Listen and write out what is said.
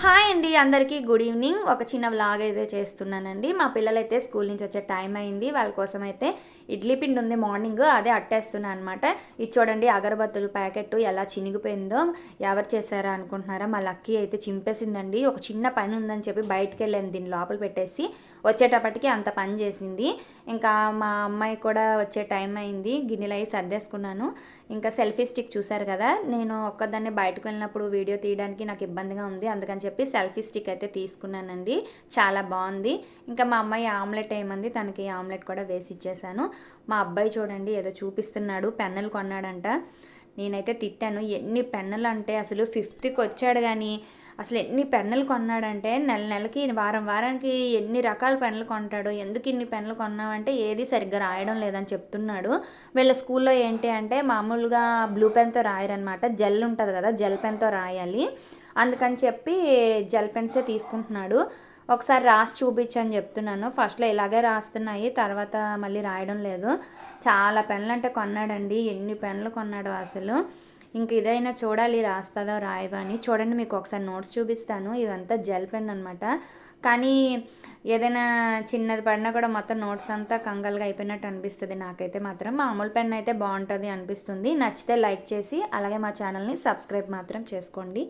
Hi అండి అందరికీ good evening. ఒక చిన్న వ్లాగ్ అయితే చేస్తున్నానండి. మా పిల్లలైతే స్కూల్ నుంచి వచ్చే టైం అయింది. వాళ్ళ కోసం అయితే ఇడ్లీ పిండి ఉంది మార్నింగ్, అదే అట్టేస్తున్నాను అనమాట. ఇది చూడండి అగరబత్తుల ప్యాకెట్ ఎలా చినిగిపోయిందో. ఎవరు చేశారా అనుకుంటున్నారా? మా లక్కీ అయితే చింపేసిందండి. ఒక చిన్న పని ఉందని చెప్పి బయటకు వెళ్ళాను, దీన్ని లోపల పెట్టేసి వచ్చేటప్పటికి అంత పని చేసింది. ఇంకా మా అమ్మాయి కూడా వచ్చే టైం అయింది, గిన్నెలు అవి సర్దేసుకున్నాను. ఇంకా సెల్ఫీ స్టిక్ చూసారు కదా, నేను ఒక్కదాన్నే బయటకు వెళ్ళినప్పుడు వీడియో తీయడానికి నాకు ఇబ్బందిగా ఉంది, అందుకని చెప్పి సెల్ఫీ స్టిక్ అయితే తీసుకున్నానండి. చాలా బాగుంది. ఇంకా మా అమ్మాయి ఆమ్లెట్ వేయమంది, తనకి ఆమ్లెట్ కూడా వేసి ఇచ్చేసాను. మా అబ్బాయి చూడండి ఏదో చూపిస్తున్నాడు, పెన్నులు కొన్నాడంట. నేనైతే తిట్టాను, ఎన్ని పెన్నులు అంటే అసలు ఫిఫ్త్కి వచ్చాడు కానీ అసలు ఎన్ని పెన్నులు కొన్నాడంటే నెలకి వారానికి ఎన్ని రకాల పెన్నులు కొంటాడు. ఎందుకు ఇన్ని పెన్నులు కొన్నామంటే ఏది సరిగ్గా రాయడం లేదని చెప్తున్నాడు. వీళ్ళ స్కూల్లో ఏంటి అంటే మామూలుగా బ్లూ పెన్తో రాయరనమాట, జెల్ ఉంటుంది కదా, జెల్ పెన్తో రాయాలి. అందుకని చెప్పి జెల్ పెన్సే తీసుకుంటున్నాడు. ఒకసారి రాసి చూపించని చెప్తున్నాను. ఫస్ట్లో ఇలాగే రాస్తున్నాయి, తర్వాత మళ్ళీ రాయడం లేదు. చాలా పెన్నులు అంటే కొన్నాడండి, ఎన్ని పెన్నులు కొన్నాడో అసలు. ఇంక ఇదైనా చూడాలి రాస్తుందో రాయవా అని. చూడండి మీకు ఒకసారి నోట్స్ చూపిస్తాను. ఇదంతా జెల్ పెన్ అనమాట. కానీ ఏదైనా చిన్నది పడినా కూడా మొత్తం నోట్స్ అంతా కంగాలుగా అయిపోయినట్టు అనిపిస్తుంది నాకైతే మాత్రం. మామూలు పెన్ అయితే బాగుంటుంది అనిపిస్తుంది. నచ్చితే లైక్ చేసి అలాగే మా ఛానల్ని సబ్స్క్రైబ్ మాత్రం చేసుకోండి.